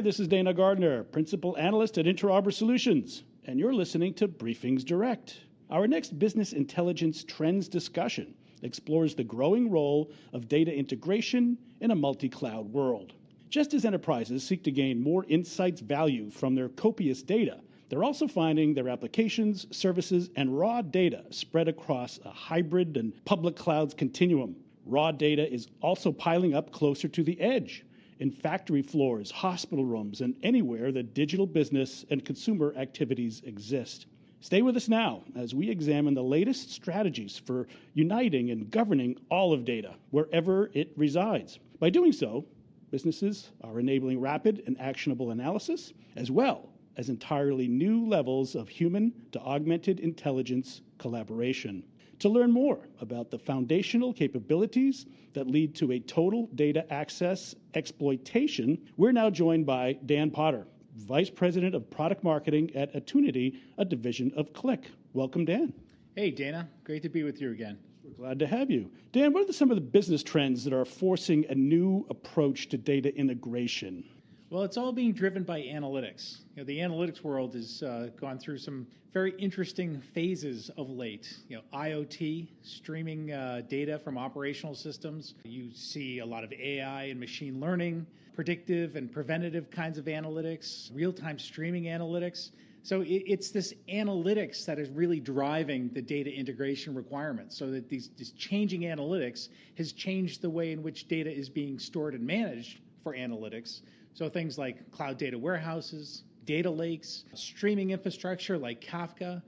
this is Dana Gardner, Principal Analyst at Interarbor Solutions, and you're listening to Briefings Direct. Our next business intelligence trends discussion explores the growing role of data integration in a multi-cloud world. Just as enterprises seek to gain more insights value from their copious data, they're also finding their applications, services, and raw data spread across a hybrid and public clouds continuum. Raw data is also piling up closer to the edge, in factory floors, hospital rooms, and anywhere that digital business and consumer activities exist. Stay with us now as we examine the latest strategies for uniting and governing all of data, wherever it resides. By doing so, businesses are enabling rapid and actionable analysis, as well as entirely new levels of human to augmented intelligence collaboration. To learn more about the foundational capabilities that lead to a total data access exploitation, we're now joined by Dan Potter, Vice President of Product Marketing at Attunity, a division of Qlik. Welcome, Dan. Hey, Dana. Great to be with you again. We're glad to have you. Dan, what are some of the business trends that are forcing a new approach to data integration? Well, it's all being driven by analytics. The analytics world has gone through some very interesting phases of late. IoT, streaming data from operational systems. You see a lot of AI and machine learning, predictive and preventative kinds of analytics, real-time streaming analytics. So it's this analytics that is really driving the data integration requirements, so that this changing analytics has changed the way in which data is being stored and managed for analytics. So things like cloud data warehouses, data lakes, streaming infrastructure like Kafka,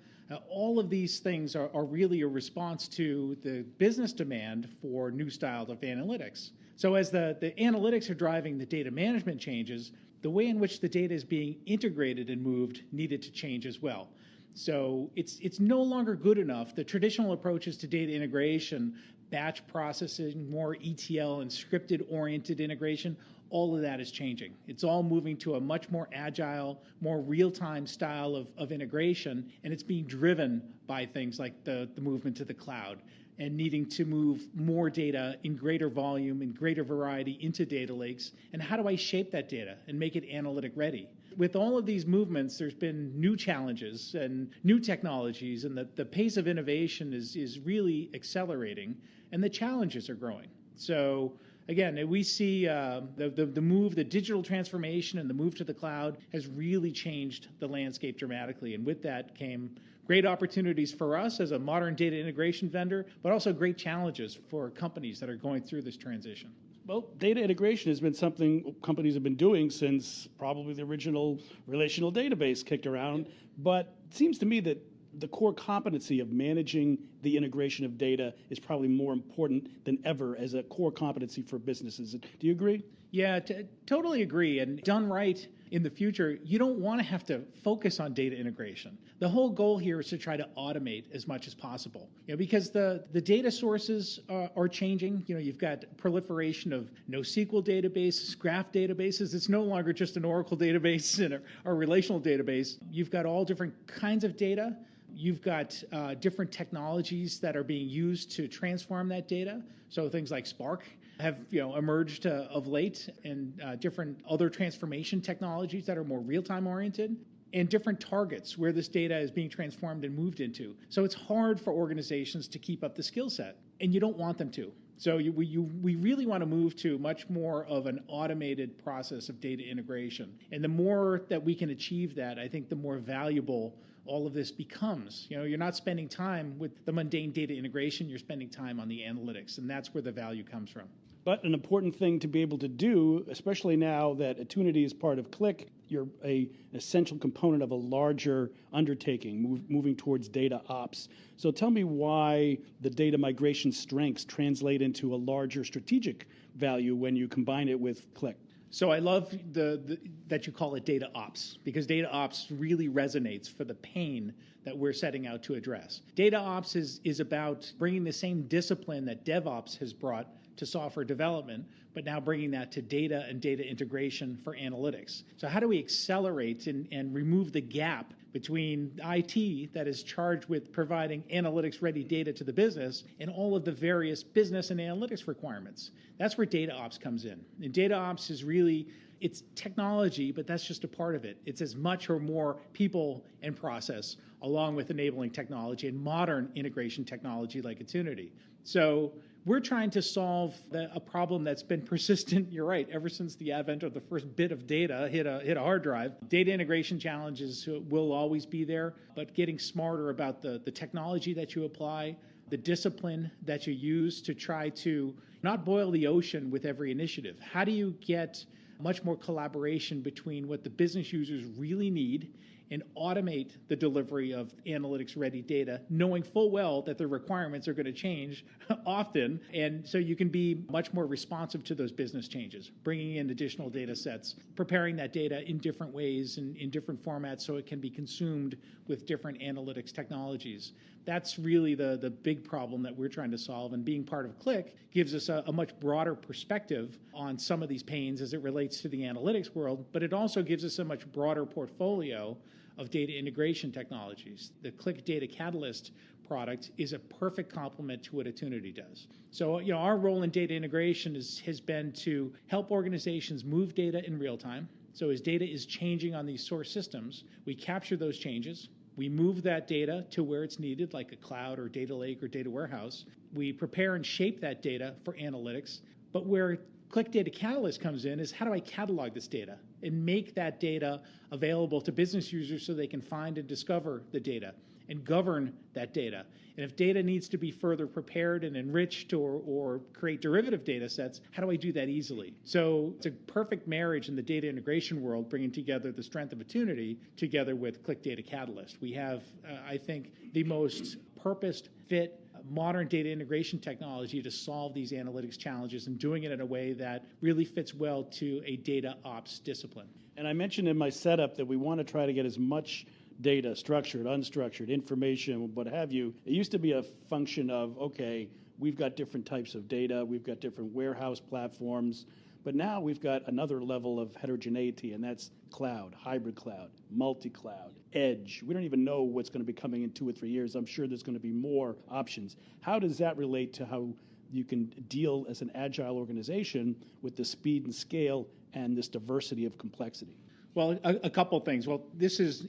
all of these things are really a response to the business demand for new styles of analytics. So as the analytics are driving the data management changes, the way in which the data is being integrated and moved needed to change as well. So it's no longer good enough. The traditional approaches to data integration, batch processing, more ETL and scripted-oriented integration, all of that is changing. It's all moving to a much more agile, more real-time style of integration, and it's being driven by things like the movement to the cloud and needing to move more data in greater volume and greater variety into data lakes. And how do I shape that data and make it analytic ready? With all of these movements, there's been new challenges and new technologies, and the pace of innovation is really accelerating, and the challenges are growing. So again, we see the digital transformation and the move to the cloud has really changed the landscape dramatically. And with that came great opportunities for us as a modern data integration vendor, but also great challenges for companies that are going through this transition. Well, data integration has been something companies have been doing since probably the original relational database kicked around. But it seems to me that the core competency of managing the integration of data is probably more important than ever as a core competency for businesses. Do you agree? Yeah, totally agree. And done right in the future, you don't want to have to focus on data integration. The whole goal here is to try to automate as much as possible. Because the data sources are changing. You've got proliferation of NoSQL databases, graph databases. It's no longer just an Oracle database and a relational database. You've got all different kinds of data. You've got different technologies that are being used to transform that data. So things like Spark have emerged of late, and different other transformation technologies that are more real-time oriented, and different targets where this data is being transformed and moved into. So it's hard for organizations to keep up the skill set, and you don't want them to. So we really want to move to much more of an automated process of data integration. And the more that we can achieve that, I think the more valuable all of this becomes. You're not spending time with the mundane data integration, you're spending time on the analytics, and that's where the value comes from. But an important thing to be able to do, especially now that Attunity is part of Qlik, you're an essential component of a larger undertaking, moving towards DataOps. So tell me why the data migration strengths translate into a larger strategic value when you combine it with Qlik. So I love that you call it DataOps, because DataOps really resonates for the pain that we're setting out to address. DataOps is about bringing the same discipline that DevOps has brought to software development, but now bringing that to data and data integration for analytics. So how do we accelerate and remove the gap between IT that is charged with providing analytics-ready data to the business and all of the various business and analytics requirements? That's where DataOps comes in. And DataOps is really It's technology, but that's just a part of it. It's as much or more people and process, along with enabling technology and modern integration technology like Attunity. So we're trying to solve a problem that's been persistent, you're right, ever since the advent of the first bit of data hit a hard drive. Data integration challenges will always be there, but getting smarter about the technology that you apply, the discipline that you use to try to not boil the ocean with every initiative. How do you get much more collaboration between what the business users really need and automate the delivery of analytics-ready data, knowing full well that the requirements are going to change often, and so you can be much more responsive to those business changes, bringing in additional data sets, preparing that data in different ways and in different formats so it can be consumed with different analytics technologies. That's really the big problem that we're trying to solve, and being part of Click gives us a much broader perspective on some of these pains as it relates to the analytics world, but it also gives us a much broader portfolio of data integration technologies. The Click Data Catalyst product is a perfect complement to what Attunity does. So, our role in data integration has been to help organizations move data in real time. So as data is changing on these source systems, we capture those changes. We move that data to where it's needed, like a cloud or data lake or data warehouse. We prepare and shape that data for analytics. But where Click Data Catalyst comes in is, how do I catalog this data and make that data available to business users so they can find and discover the data and govern that data? And if data needs to be further prepared and enriched or create derivative data sets, how do I do that easily? So it's a perfect marriage in the data integration world, bringing together the strength of Attunity together with Click Data Catalyst. We have, I think, the most purposed fit modern data integration technology to solve these analytics challenges, and doing it in a way that really fits well to a DataOps discipline. And I mentioned in my setup that we want to try to get as much data, structured, unstructured, information, what have you. It used to be a function of, okay, we've got different types of data, we've got different warehouse platforms, but now we've got another level of heterogeneity, and that's cloud, hybrid cloud, multi-cloud, edge. We don't even know what's going to be coming in 2 or 3 years. I'm sure there's going to be more options. How does that relate to how you can deal as an agile organization with the speed and scale and this diversity of complexity? Well, a couple of things. Well,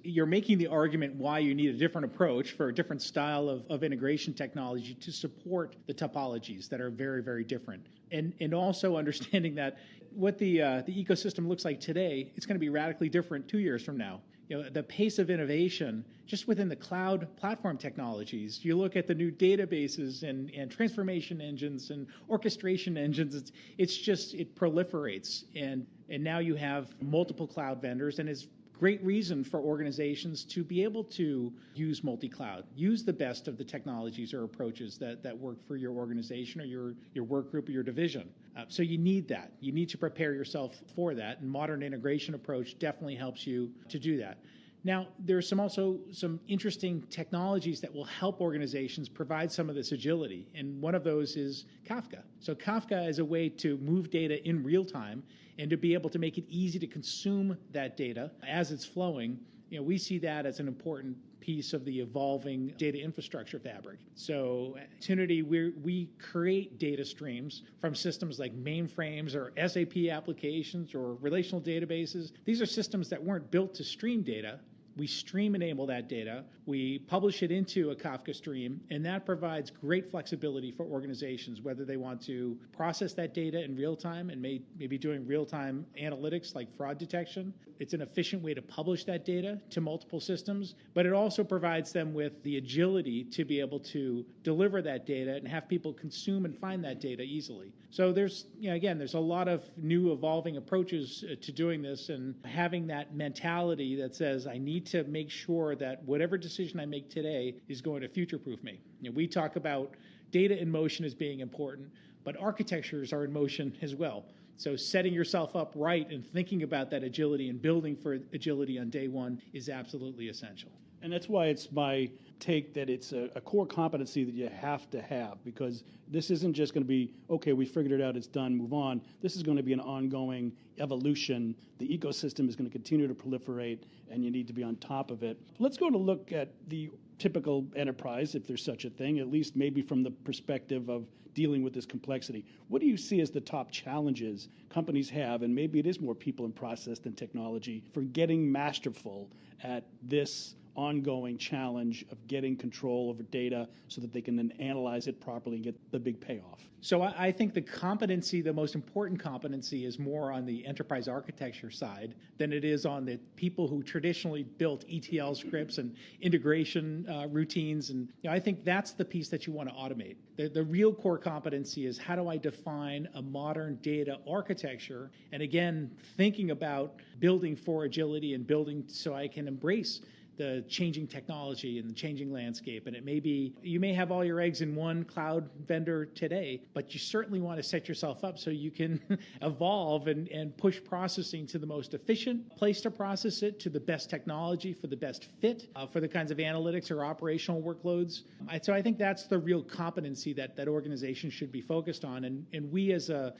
you're making the argument why you need a different approach for a different style of integration technology to support the topologies that are very, very different. And also understanding that what the ecosystem looks like today, it's going to be radically different 2 years from now. The pace of innovation just within the cloud platform technologies, you look at the new databases and transformation engines and orchestration engines, it proliferates. And now you have multiple cloud vendors, and it's great reason for organizations to be able to use multi-cloud, use the best of the technologies or approaches that work for your organization or your work group or your division. So you need that. You need to prepare yourself for that, and modern integration approach definitely helps you to do that. Now, there's also some interesting technologies that will help organizations provide some of this agility, and one of those is Kafka. So Kafka is a way to move data in real time and to be able to make it easy to consume that data as it's flowing. We see that as an important piece of the evolving data infrastructure fabric. So at Attunity, we create data streams from systems like mainframes or SAP applications or relational databases. These are systems that weren't built to stream data. We stream enable that data, we publish it into a Kafka stream, and that provides great flexibility for organizations, whether they want to process that data in real time and maybe doing real-time analytics like fraud detection. It's an efficient way to publish that data to multiple systems, but it also provides them with the agility to be able to deliver that data and have people consume and find that data easily. So there's a lot of new evolving approaches to doing this, and having that mentality that says, I need to make sure that whatever decision I make today is going to future-proof me. We talk about data in motion as being important, but architectures are in motion as well. So setting yourself up right and thinking about that agility and building for agility on day one is absolutely essential. And that's why it's my take that it's a core competency that you have to have, because this isn't just going to be, okay, we figured it out, it's done, move on. This is going to be an ongoing evolution. The ecosystem is going to continue to proliferate, and you need to be on top of it. Let's go to look at the typical enterprise, if there's such a thing, at least maybe from the perspective of dealing with this complexity. What do you see as the top challenges companies have, and maybe it is more people and process than technology, for getting masterful at this ongoing challenge of getting control over data so that they can then analyze it properly and get the big payoff? So I think the most important competency is more on the enterprise architecture side than it is on the people who traditionally built ETL scripts and integration routines. And I think that's the piece that you want to automate. The real core competency is, how do I define a modern data architecture? And again, thinking about building for agility and building so I can embrace the changing technology and the changing landscape. And it may be, you may have all your eggs in one cloud vendor today, but you certainly want to set yourself up so you can evolve and push processing to the most efficient place to process it, to the best technology for the best fit for the kinds of analytics or operational workloads. So I think that's the real competency that organizations should be focused on. And we as an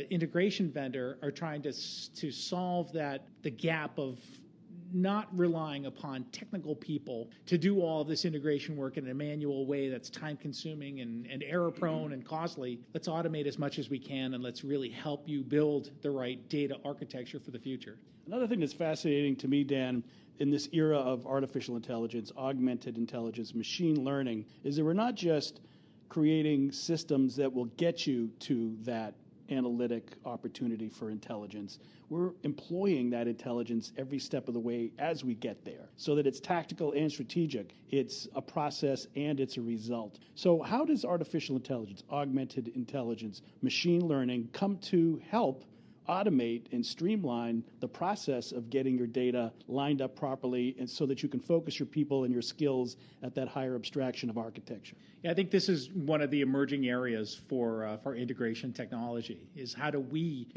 integration vendor are trying to solve the gap of not relying upon technical people to do all of this integration work in a manual way that's time-consuming and error-prone and costly. Let's automate as much as we can, and let's really help you build the right data architecture for the future. Another thing that's fascinating to me, Dan, in this era of artificial intelligence, augmented intelligence, machine learning, is that we're not just creating systems that will get you to that analytic opportunity for intelligence. We're employing that intelligence every step of the way as we get there, so that it's tactical and strategic. It's a process and it's a result. So how does artificial intelligence, augmented intelligence, machine learning come to help automate and streamline the process of getting your data lined up properly, and so that you can focus your people and your skills at that higher abstraction of architecture? Yeah, I think this is one of the emerging areas for integration technology, is how do we,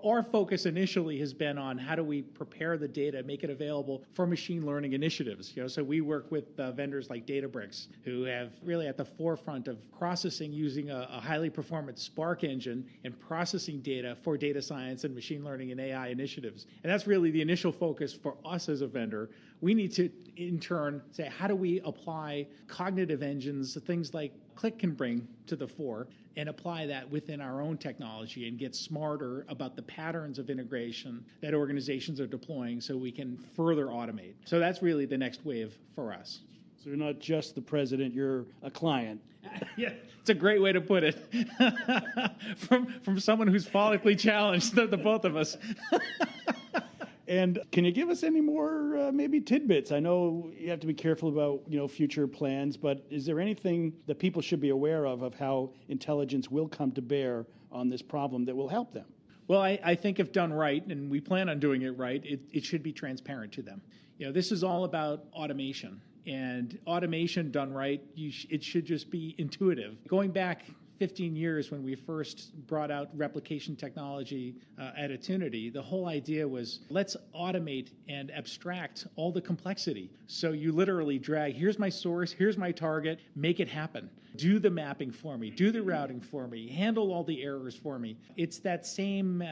our focus initially has been on how do we prepare the data, make it available for machine learning initiatives. So we work with vendors like Databricks, who have really at the forefront of processing using a highly performant Spark engine and processing data for data science and machine learning and AI initiatives. And that's really the initial focus for us as a vendor. We need to, in turn, say, how do we apply cognitive engines, things like Click can bring to the fore, and apply that within our own technology and get smarter about the patterns of integration that organizations are deploying so we can further automate. So that's really the next wave for us. So you're not just the president, you're a client. Yeah, it's a great way to put it. from someone who's follically challenged, the both of us. And can you give us any more maybe tidbits? I know you have to be careful about future plans, but is there anything that people should be aware of how intelligence will come to bear on this problem that will help them? Well, I think if done right, and we plan on doing it right, it should be transparent to them. This is all about automation. And automation done right, it should just be intuitive. Going back 15 years when we first brought out replication technology at Attunity, the whole idea was, let's automate and abstract all the complexity. So you literally drag, here's my source, here's my target, make it happen. Do the mapping for me, do the routing for me, handle all the errors for me. It's that same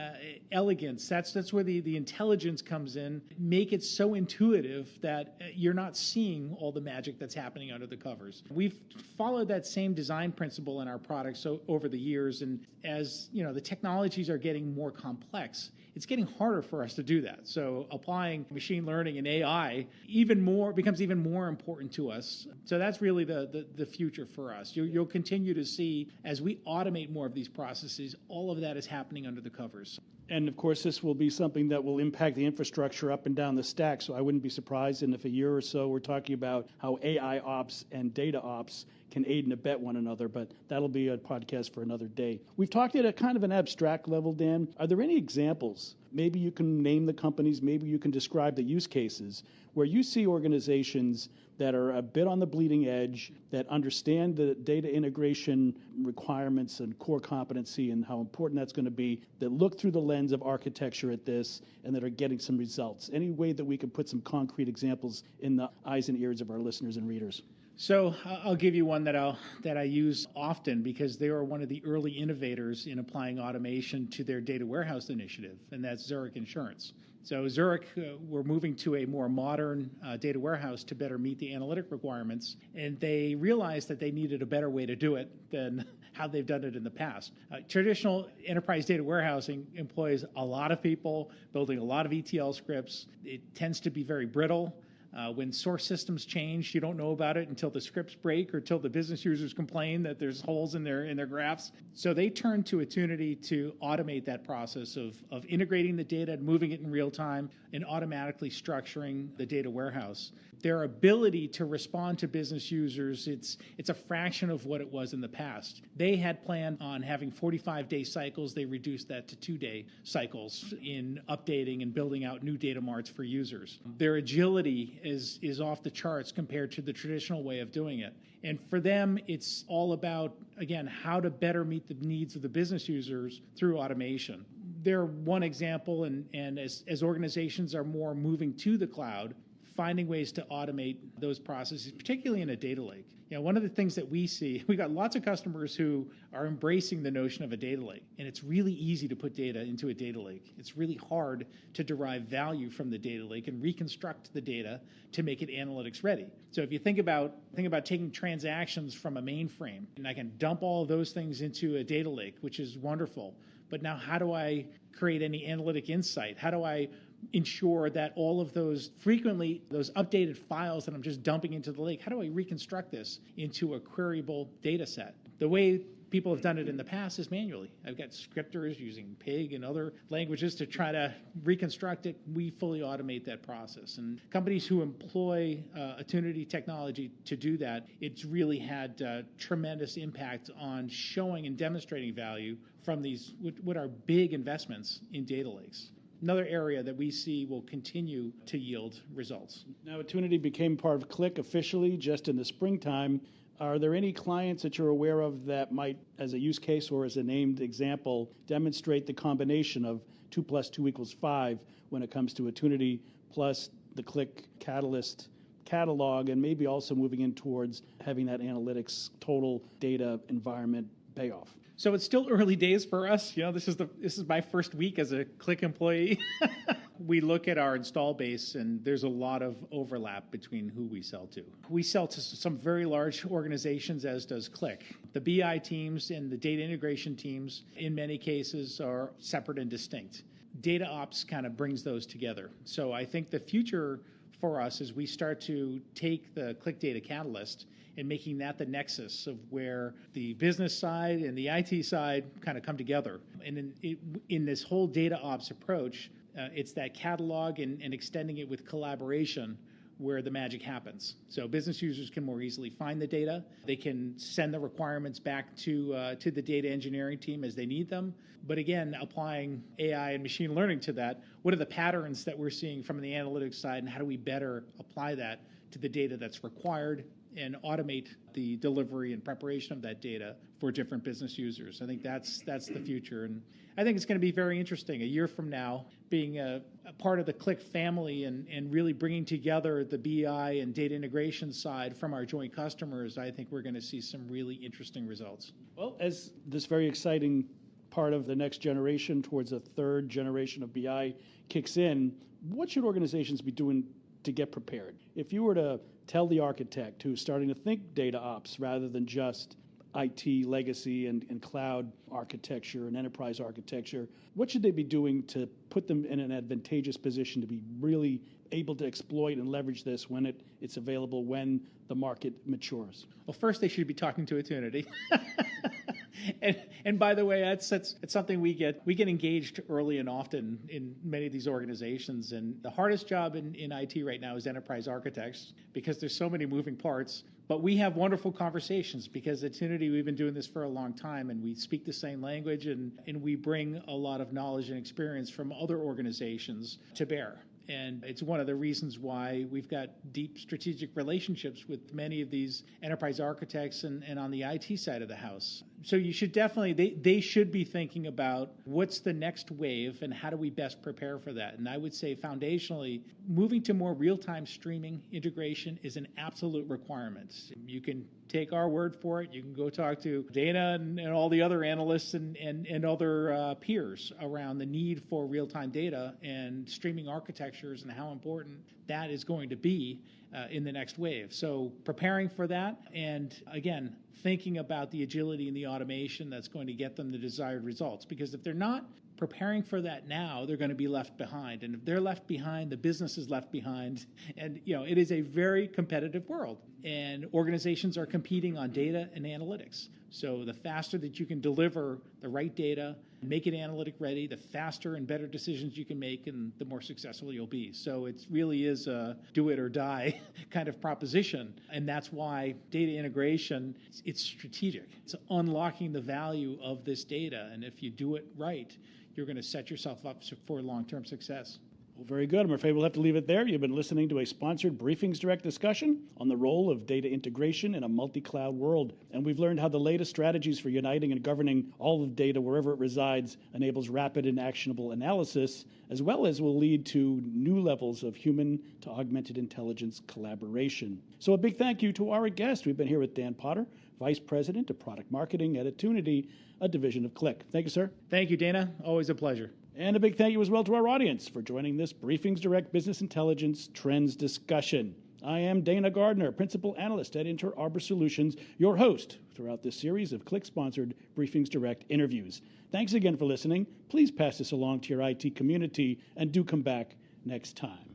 elegance. That's where the intelligence comes in. Make it so intuitive that you're not seeing all the magic that's happening under the covers. We've followed that same design principle in our products over the years, and as the technologies are getting more complex, it's getting harder for us to do that. So applying machine learning and AI becomes even more important to us. So that's really the future for us. You'll continue to see, as we automate more of these processes, all of that is happening under the covers. And of course, this will be something that will impact the infrastructure up and down the stack. So I wouldn't be surprised if a year or so we're talking about how AI ops and data ops can aid and abet one another, but that'll be a podcast for another day. We've talked at a kind of an abstract level, Dan. Are there any examples? Maybe you can name the companies, maybe you can describe the use cases where you see organizations that are a bit on the bleeding edge, that understand the data integration requirements and core competency and how important that's going to be, that look through the lens of architecture at this and that are getting some results. Any way that we can put some concrete examples in the eyes and ears of our listeners and readers? So I'll give you one that I use often, because they were one of the early innovators in applying automation to their data warehouse initiative, and that's Zurich Insurance. So Zurich, we're moving to a more modern data warehouse to better meet the analytic requirements, and they realized that they needed a better way to do it than how they've done it in the past. Traditional enterprise data warehousing employs a lot of people building a lot of ETL scripts. It tends to be very brittle. When source systems change, you don't know about it until the scripts break or until the business users complain that there's holes in their graphs. So they turned to Attunity to automate that process of integrating the data and moving it in real time and automatically structuring the data warehouse. Their ability to respond to business users, it's a fraction of what it was in the past. They had planned on having 45-day cycles. They reduced that to 2-day cycles in updating and building out new data marts for users. Their agility is off the charts compared to the traditional way of doing it. And for them, it's all about, again, how to better meet the needs of the business users through automation. They're one example, and as organizations are more moving to the cloud, finding ways to automate those processes, particularly in a data lake. One of the things that we see, we got lots of customers who are embracing the notion of a data lake, and it's really easy to put data into a data lake. It's really hard to derive value from the data lake and reconstruct the data to make it analytics ready. So if you think about taking transactions from a mainframe, and I can dump all of those things into a data lake, which is wonderful. But now how do I create any analytic insight? How do I ensure that all of those updated files that I'm just dumping into the lake, how do I reconstruct this into a queryable data set? The way people have done it in the past is manually. I've got scripters using Pig and other languages to try to reconstruct it. We fully automate that process. And companies who employ Attunity technology to do that, it's really had tremendous impact on showing and demonstrating value from these, what are big investments in data lakes. Another area that we see will continue to yield results. Now, Attunity became part of Qlik officially just in the springtime. Are there any clients that you're aware of that might, as a use case or as a named example, demonstrate the combination of 2 + 2 = 5 when it comes to Attunity plus the Qlik Catalyst catalog, and maybe also moving in towards having that analytics total data environment pay off? So it's still early days for us. This is my first week as a Qlik employee. We look at our install base, and there's a lot of overlap between who we sell to. We sell to some very large organizations, as does Qlik. The BI teams and the data integration teams, in many cases, are separate and distinct. DataOps kind of brings those together. So I think the future for us is we start to take the Qlik Data Catalyst and making that the nexus of where the business side and the IT side kind of come together. And in this whole data ops approach, it's that catalog and extending it with collaboration where the magic happens. So business users can more easily find the data. They can send the requirements back to the data engineering team as they need them. But again, applying AI and machine learning to that, what are the patterns that we're seeing from the analytics side, and how do we better apply that to the data that's required and automate the delivery and preparation of that data for different business users? I think that's the future. And I think it's going to be very interesting a year from now, being a part of the Qlik family and really bringing together the BI and data integration side from our joint customers. I think we're going to see some really interesting results. Well, as this very exciting part of the next generation towards a third generation of BI kicks in, what should organizations be doing to get prepared? If you were to tell the architect who's starting to think data ops rather than just IT legacy and cloud architecture and enterprise architecture, what should they be doing to put them in an advantageous position to be really able to exploit and leverage this when it's available, when the market matures? Well, first they should be talking to Attunity. And by the way, it's something we get engaged early and often in many of these organizations. And the hardest job in IT right now is enterprise architects, because there's so many moving parts. But we have wonderful conversations because at Attunity, we've been doing this for a long time, and we speak the same language, and we bring a lot of knowledge and experience from other organizations to bear. And it's one of the reasons why we've got deep strategic relationships with many of these enterprise architects and on the IT side of the house. So you should definitely, they should be thinking about what's the next wave and how do we best prepare for that. And I would say foundationally, moving to more real-time streaming integration is an absolute requirement. You can take our word for it. You can go talk to Dana and all the other analysts and other peers around the need for real-time data and streaming architectures and how important that is going to be in the next wave. So preparing for that, and again, thinking about the agility and the automation that's going to get them the desired results. Because if they're not preparing for that now, they're going to be left behind. And if they're left behind, the business is left behind. And it is a very competitive world. And organizations are competing on data and analytics. So the faster that you can deliver the right data, make it analytic ready, the faster and better decisions you can make, and the more successful you'll be. So it really is a do it or die kind of proposition. And that's why data integration, it's strategic. It's unlocking the value of this data. And if you do it right, you're going to set yourself up for long-term success. Well, very good. I'm afraid we'll have to leave it there. You've been listening to a sponsored Briefings Direct discussion on the role of data integration in a multi-cloud world. And we've learned how the latest strategies for uniting and governing all of data wherever it resides enables rapid and actionable analysis, as well as will lead to new levels of human to augmented intelligence collaboration. So a big thank you to our guest. We've been here with Dan Potter, Vice President of Product Marketing at Attunity, a division of Qlik. Thank you, sir. Thank you, Dana. Always a pleasure. And a big thank you as well to our audience for joining this Briefings Direct Business Intelligence Trends discussion. I am Dana Gardner, Principal Analyst at Inter Arbor Solutions, your host throughout this series of Qlik-sponsored Briefings Direct interviews. Thanks again for listening. Please pass this along to your IT community and do come back next time.